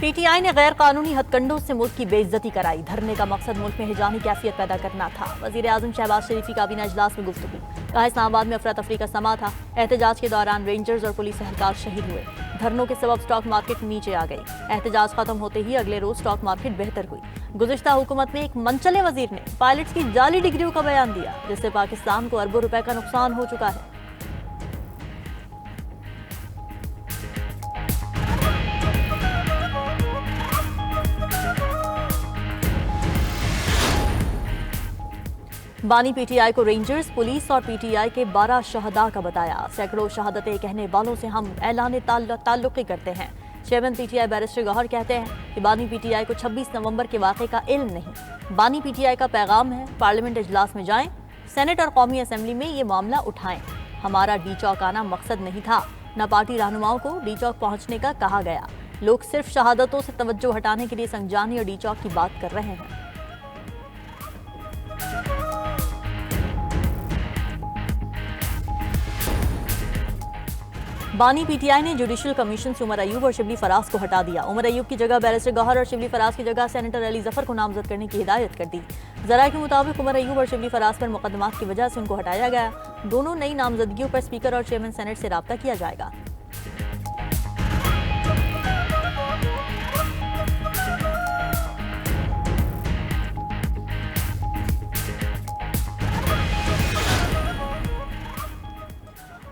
PTI ने गैर कानूनी हथकंडों से मुल्क की बेइज्जती कराई। धरने का मकसद मुल्क में हिजानी कैफियत पैदा करना था। वजीर आजम शहबाज शरीफ की काबीना इजलास में गुफ्तगू। कहा इस्लामाबाद में अफरा तफरी का समा था। एहतजाज के दौरान रेंजर्स और पुलिस एहलकार शहीद हुए। धरनों के सबब स्टॉक मार्केट नीचे आ गई। एहतजाज खत्म होते ही अगले रोज स्टॉक मार्केट बेहतर हुई। गुज़िश्ता हुकूमत में एक मनचले वजीर ने पायलट्स की जाली डिग्रियों का बयान दिया, जिससे पाकिस्तान को अरबों रुपए का नुकसान हो चुका है। बानी पीटीआई को रेंजर्स, पुलिस और पीटीआई के 12 शहदा का बताया। सैकड़ों शहादतें कहने वालों से हम ऐलान ताल्लुक़ी करते हैं। चेयरमैन पीटीआई बैरिस्टर गौहर कहते हैं कि बानी पीटीआई को 26 नवंबर के वाक़े का इल्म नहीं। बानी पीटीआई का पैगाम है, पार्लियामेंट इजलास में जाएं, सेनेट और कौमी असम्बली में ये मामला उठाएं। हमारा डी चौक आना मकसद नहीं था, न पार्टी रहनुमाओं को डी चौक पहुंचने का कहा गया। लोग सिर्फ शहादतों से तवज्जो हटाने के लिए संजानी और डी चौक की बात कर रहे हैं। बानी पीटीआई ने जुडिशल कमीशन से उमर अयूब और शिबली फराज को हटा दिया। उमर अयूब की जगह बैरिस्टर गौहर और शिबली फराज की जगह सेनेटर अली जफर को नामजद करने की हिदायत कर दी। जरा के मुताबिक उमर अयूब और शिबली फराज पर मुकदमात की वजह से उनको हटाया गया। दोनों नई नामजदगियों पर स्पीकर और चेयरमैन सेनेट से राब्ता किया जाएगा।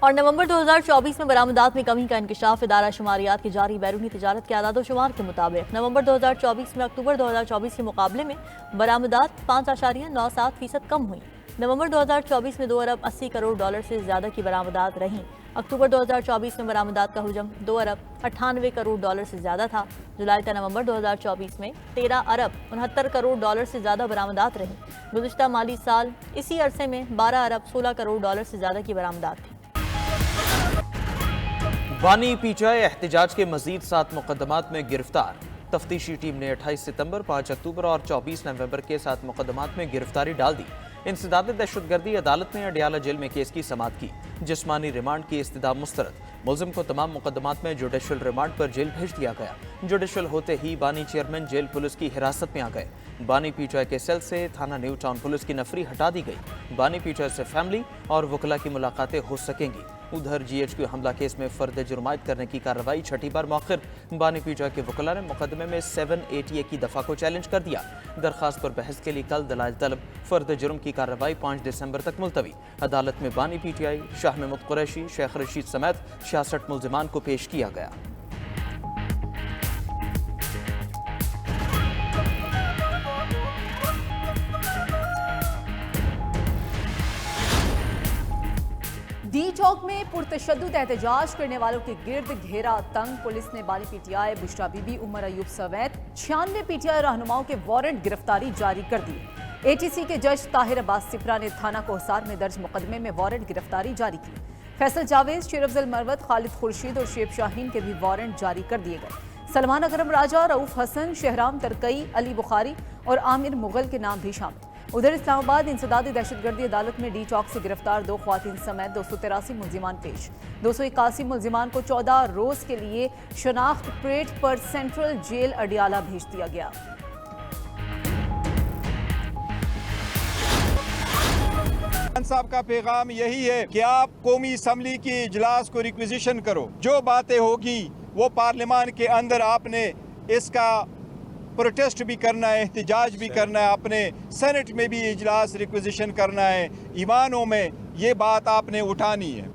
और नवंबर 2024 में बरामदात में कमी का इंकशाफ। इदारा शुमारियात की जारी बैरूनी तिजारत के आदाद शुमार के मुताबिक नवंबर 2024 में अक्टूबर 2024 के मुकाबले में बरामदात 5.97% कम हुई। नवंबर 2024 में 2 अरब 80 करोड़ डॉलर से ज्यादा की बरामदात रहीं। अक्टूबर 2024 में बरामदात का हुजम 2 अरब 98 करोड़ डॉलर से ज्यादा था। जुलाई से नवंबर 2024 में 13 अरब 69 करोड़ डॉलर से ज्यादा बरामदात रहीं। गुज़िश्ता माली साल इसी अरसे में 12 अरब 16 करोड़ डॉलर से ज्यादा की बरामदात थी। बानी पीटीआई एहतजाज के मजीद 7 मुकदमात में गिरफ्तार। तफ्तीशी टीम ने 28 सितंबर, 5 अक्टूबर और 24 नवंबर के 7 मुकदमात में गिरफ्तारी डाल दी। इंसदाद दहशतगर्दी अदालत ने अडियाला जेल में केस की समाअत की। जिस्मानी रिमांड की इस्तदा मुस्तरद। मुलजिम को तमाम मुकदमात में जुडिशल रिमांड पर जेल भेज दिया गया। जुडिशल होते ही बानी चेयरमैन जेल पुलिस की हिरासत में आ गए। बानी पीटीआई के सेल से थाना न्यू टाउन पुलिस की नफरी हटा दी गई। बानी पीटीआई से फैमिली और वकला की मुलाकातें हो सकेंगी। उधर GHQ हमला केस में फर्द जुर्मायत करने की कार्रवाई छठी बार मौखिर। बानी पीटीआई के वकला ने मुकदमे में 780A की दफा को चैलेंज कर दिया। दरखास्त पर बहस के लिए कल दलाइल तलब। फर्द जुर्म की कार्रवाई 5 दिसंबर तक मुलतवी। अदालत में बानी पीटीआई, शाह महमूद कुरैशी, शेख रशीद समेत 66 मुल्जिमान को पेश किया गया। डी चौक में पुरतशद्दुद एहतजाज करने वालों के गिर्द घेरा तंग। पुलिस ने बानी पीटीआई, बुशरा बीबी, उमर अयूब समेत 96 पीटीआई रहनुमाओं के वारंट गिरफ्तारी जारी कर दिए। ATC के जज ताहिर अब्बास सिपरा ने थाना कोहसार में दर्ज मुकदमे में वारंट गिरफ्तारी जारी की। फैसल जावेद, शेर अफजल मरवत, खालिद खुर्शीद और शेब शाहीन के भी वारंट जारी कर दिए गए। सलमान अकरम राजा, रऊफ हसन, शहराम तरकई, अली बुखारी और आमिर मुगल के नाम भी शामिल। उधर इस्लामाबाद इंसदादी दहशतगर्दी अदालत में डी चौक से गिरफ्तार 2 ख्वातीन समेत 283 मुल्जिमान पेश। 281 मुल्जिमान को 14 रोज के लिए शनाख्त परेड पर सेंट्रल जेल अडियाला भेज दिया गया। साहब का पैगाम यही है कि आप कौमी असम्बली की इजलास को रिक्विजिशन करो। जो बातें होगी वो पार्लियामान के अंदर आपने इसका प्रोटेस्ट भी करना है, एहतजाज भी करना है, अपने सेनेट में भी इजलास रिक्विजिशन करना है। ईवानों में ये बात आपने उठानी है।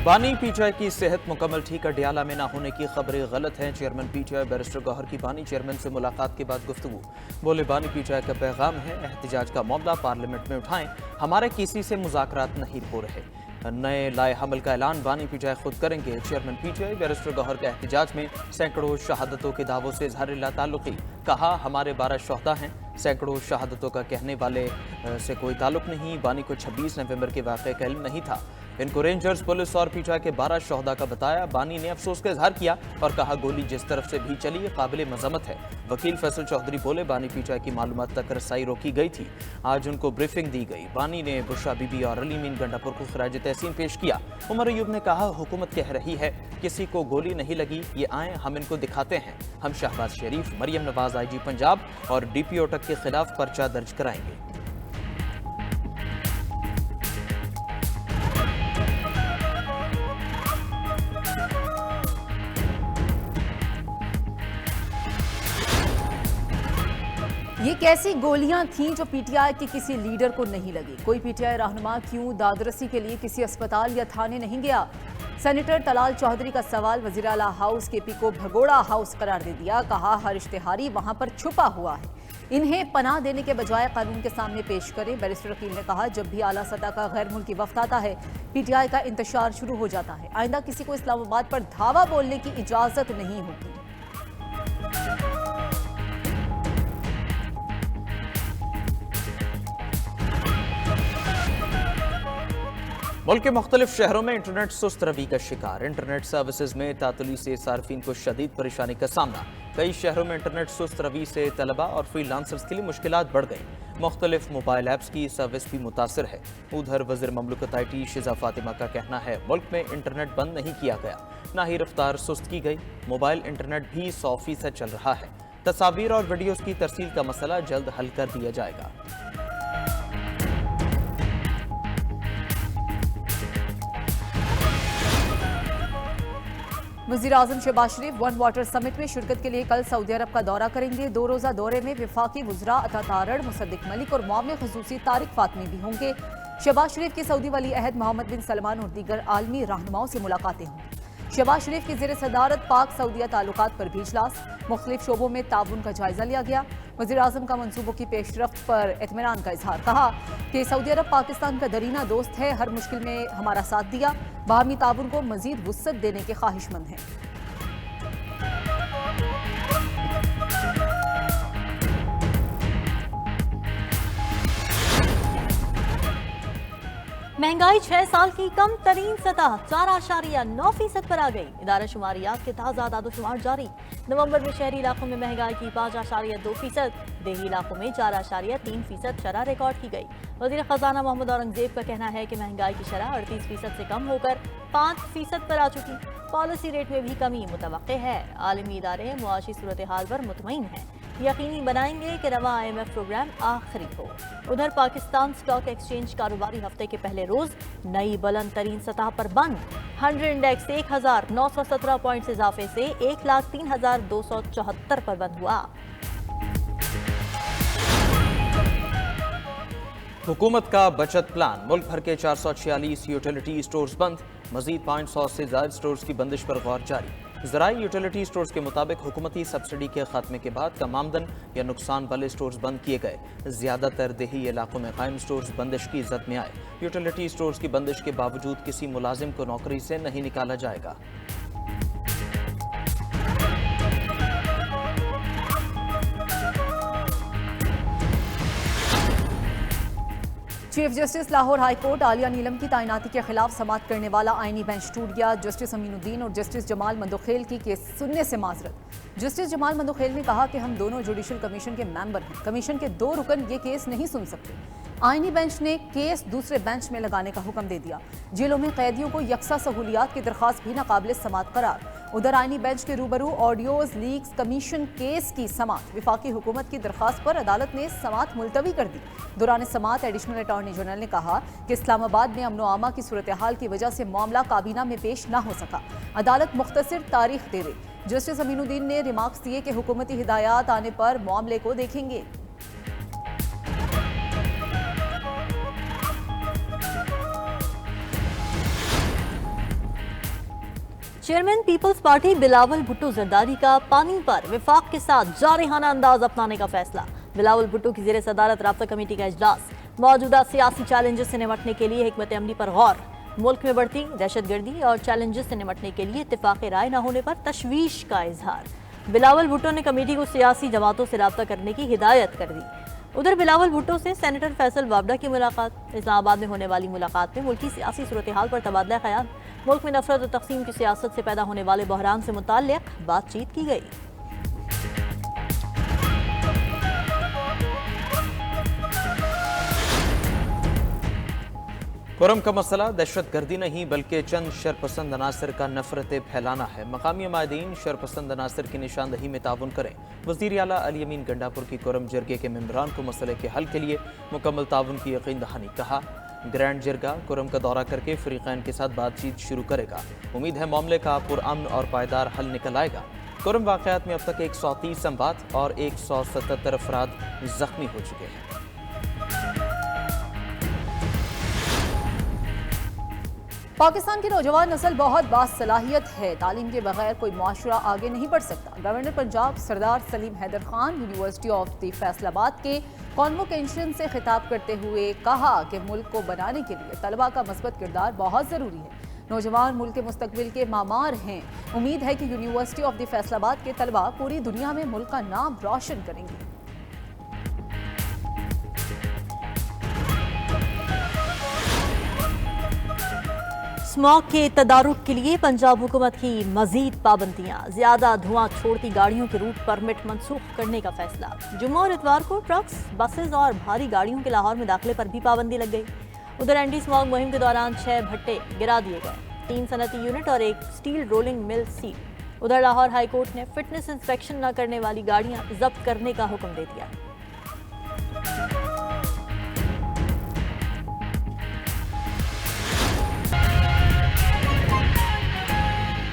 बानी पीटीआई की सेहत मुकम्मल ठीक। अडियाला में ना होने की खबरें गलत हैं। चेयरमैन पीटीआई बैरिस्टर गौहर की बानी चेयरमैन से मुलाकात के बाद गुफ्तगू। बोले बानी पीटीआई का पैगाम है, एहतजाज का मामला पार्लियामेंट में उठाएं। हमारे किसी से मुज़ाकरात नहीं हो रहे। नए लाए हमल का ऐलान बानी पीटीआई खुद करेंगे। चेयरमैन पीटीआई बैरिस्टर गौहर के एहतजाज में सैकड़ों शहादतों के दावों से इज़हार लाताल्लुक़ी। कहा हमारे 12 शहदा हैं। सैकड़ों शहादतों का कहने वाले से कोई ताल्लुक नहीं। बानी को 26 नवंबर के वाक़े का इल्म नहीं था। इनको रेंजर्स, पुलिस और पीटीआई के 12 शोहदा का बताया। बानी ने अफसोस का इजहार किया और कहा गोली जिस तरफ से भी चली काबिल मजम्मत है। वकील फैसल चौधरी बोले बानी पीटीआई की मालूमात तक रसाई रोकी गई थी, आज उनको ब्रीफिंग दी गई। बानी ने बुशरा बीबी और अली मीन गंडापुर को खराज तहसीन पेश किया। उमर अयूब ने कहा हुकूमत कह रही है किसी को गोली नहीं लगी, ये आए हम इनको दिखाते हैं। हम शहबाज शरीफ, मरियम नवाज आईजी पंजाब और डीपीओ टक के खिलाफ पर्चा दर्ज कराएंगे। ये कैसी गोलियां थीं जो पीटीआई के किसी लीडर को नहीं लगी? कोई पीटीआई रहनुमा क्यों दादरसी के लिए किसी अस्पताल या थाने नहीं गया? सेनेटर तलाल चौधरी का सवाल। वजीर आला हाउस केपी को भगोड़ा हाउस करार दे दिया, कहा हर इश्तेहारी वहां पर छुपा हुआ है, इन्हें पनाह देने के बजाय कानून के सामने पेश करें। बैरिस्टर अकील ने कहा जब भी आला सतह का गैर मुल्की वफ्द आता है पीटीआई का इंतशार शुरू हो जाता है, आइंदा किसी को इस्लामाबाद पर धावा बोलने की इजाजत नहीं होगी। मुल्क के मुख्तलिफ शहरों में इंटरनेट सुस्त रवि का शिकार। इंटरनेट सर्विसेज में तातुली से सार्फिन को शदीद परेशानी का सामना। कई शहरों में इंटरनेट सुस्त रवि से तलबा और फ्रीलांसर्स के लिए मुश्किलात बढ़ गई। मुख्तलिफ मोबाइल ऐप्स की सर्विस भी मुतासर है। उधर वज़ीर ममलकत IT शिजा फातिमा का कहना है मुल्क में इंटरनेट बंद नहीं किया गया, ना ही रफ्तार सुस्त की गई। मोबाइल इंटरनेट भी 100% चल रहा है। तस्वीर और वीडियोस की तरसील का मसला जल्द हल कर दिया जाएगा। वज़ीर आज़म शहबाज शरीफ वन वाटर समिट में शिरकत के लिए कल सऊदी अरब का दौरा करेंगे। 2 रोज़ा दौरे में वफाकी वज़रा अता तारड़, मुसद्दिक मलिक और मामले ख़ुसूसी तारिक फातमी भी होंगे। शहबाज शरीफ की सऊदी वली अहद मोहम्मद बिन सलमान और दीगर आलमी रहनुमाओं से मुलाकातें होंगी। शहबाज शरीफ की ज़ेर सदारत पाक सऊदिया ताल्लुकात पर भी इजलास, मुख्तलिफ शोबों में ताउन का जायजा लिया गया। वज़ीर आज़म का मंसूबों की पेशरफ्त पर इत्मीनान का इजहार, कहा कि सऊदी अरब पाकिस्तान का दरीना दोस्त है, हर मुश्किल में हमारा साथ दिया, बाहमी ताउन को मजीद वुसअत देने के ख्वाहिशमंद हैं। महंगाई 6 साल की कम तरीन सतह 4.9% पर आ गई। इदारा शुमारियात के ताज़ा दादोशुमार जारी। नवंबर में शहरी इलाकों में महंगाई की 5.2%, देही इलाकों में 4.3% शरह रिकॉर्ड की गई। वज़ीर ख़जाना मोहम्मद औरंगजेब का कहना है कि महंगाई की शरह 38% से कम होकर 5% पर आ चुकी। पॉलिसी रेट में भी कमी मुतवक्के है। आलमी इदारे मुआशी सूरत हाल पर मुतमईन हैं, यकीनी बनाएंगे कि रवा IMF प्रोग्राम आखिरी हो। उधर पाकिस्तान स्टॉक एक्सचेंज कारोबारी हफ्ते के पहले रोज नई बुलंद तरीन सतह पर बंद। 100 इंडेक्स 1917 पॉइंट इजाफे से 1,03,274 पर बंद हुआ। हुकूमत का बचत प्लान। मुल्क भर के 446 यूटिलिटी स्टोर्स बंद। मजीद 500 से ज्यादा स्टोर्स की बंदिश पर गौर जारी। ज़राई यूटिलिटी स्टोर्स के मुताबिक हुकूमती सब्सिडी के खात्मे के बाद कम आमदन या नुकसान वाले स्टोर्स बंद किए गए। ज़्यादातर देही इलाकों में कायम स्टोर्स बंदिश की इज़्ज़त में आए। यूटिलिटी स्टोर्स की बंदिश के बावजूद किसी मुलाजिम को नौकरी से नहीं निकाला जाएगा। Chief justice Lahore high court Aalia Neelam की तैनाती के खिलाफ समाअत करने वाला आईनी बेंच टूट गया। जस्टिस अमीनुद्दीन और जस्टिस जमाल मंदोखेल की केस सुनने से माजरत। जस्टिस जमाल मंदोखेल ने कहा कि हम दोनों जुडिशल कमीशन के मेंबर हैं, कमीशन के 2 रुकन ये केस नहीं सुन सकते। आईनी बेंच ने केस दूसरे बेंच में लगाने का हुक्म दे दिया। जेलों में कैदियों को यकसा सहूलियात की दरख्वास्त भी नाकाबिल समाअत करार। उधर आईनी बेंच के रूबरू ऑडियोज लीक्स कमीशन केस की समाअत। विफाकी हुकूमत की दरख्वास्त पर अदालत ने समाअत मुलतवी कर दी। दौरान समाअत एडिशनल अटॉर्नी जनरल ने कहा कि इस्लामाबाद में अमनो आमा की सूरत हाल की वजह से मामला काबीना में पेश न हो सका, अदालत मुख्तसर तारीख दे दे। जस्टिस अमीनुद्दीन ने रिमार्क्स दिए कि हुकूमती हिदायत आने पर मामले को देखेंगे। Chairman Peoples Party Bilawal Bhutto Zardari का पानी पर विफाक के साथ जारहाना अंदाज अपनाने का फैसला। बिलावल भुट्टो की ज़ेरे सदारत राब्ता कमेटी का इजलास। मौजूदा सियासी चैलेंजेस से निपटने के लिए हिकमत अमली पर गौर। मुल्क में बढ़ती दहशतगर्दी और चैलेंजेस से निपटने के लिए इत्तेफाक राय न होने पर तशवीश का इजहार। बिलावल भुट्टो ने कमेटी को सियासी जमातों से राब्ता करने की हिदायत कर दी। उधर बिलावल भुट्टो से सेनेटर फैसल वावडा की मुलाकात। इस्लामाबाद में होने वाली मुलाकात में मुल्की सियासी सूरत हाल पर तबादला ख्याल, मुल्क में नफरत और तकसीम की सियासत से पैदा होने वाले बहरान से मुताल्लिक बातचीत की गई। कुरम का मसला दहशतगर्दी नहीं बल्कि चंद शरपसंद अनासर का नफरतें फैलाना है। मकामी मायदीन शरपसंद अनासर की निशानदही में ताउन करें। वज़ीर आला अली अमीन गंडापुर की कुरम जरगे के मेंबरान को मसले के हल के लिए मुकम्मल ताउन की यकीन दहानी। कहा, ग्रैंड जरगा कुरम का दौरा करके फरीकैन के साथ बातचीत शुरू करेगा। उम्मीद है मामले का पुरअमन और पायदार हल निकल आएगा। कुरम वाक़यात में अब तक 130 अमवात और 177 अफराद जख्मी हो चुके हैं। पाकिस्तान की नौजवान नस्ल बहुत बासलाहियत है। तालीम के बगैर कोई माशरा आगे नहीं बढ़ सकता। Governor Punjab Sardar Salim Haider Khan university of the Faisalabad के कॉन्वोकेशन से खिताब करते हुए कहा कि मुल्क को बनाने के लिए तलबा का मस्बत किरदार बहुत ज़रूरी है। नौजवान मुल्क के मुस्तकबिल के मामार हैं। उम्मीद है कि यूनिवर्सिटी ऑफ द फैसलाबाद के तलबा पूरी दुनिया में मुल्क का नाम रोशन करेंगे। स्मॉग के तदारुक के लिए पंजाब हुकूमत की मजीद पाबंदियां, ज्यादा धुआं छोड़ती गाड़ियों के रूट परमिट मनसूख करने का फैसला। जुम्मा और इतवार को ट्रक्स, बसेज और भारी गाड़ियों के लाहौर में दाखिले पर भी पाबंदी लग गई। उधर एंटी स्मॉग मुहिम के दौरान 6 भट्टे गिरा दिए गए, 3 सनती यूनिट और 1 स्टील रोलिंग मिल सील। उधर लाहौर हाईकोर्ट ने फिटनेस इंस्पेक्शन न करने वाली गाड़ियां जब्त करने का हुक्म दे दिया।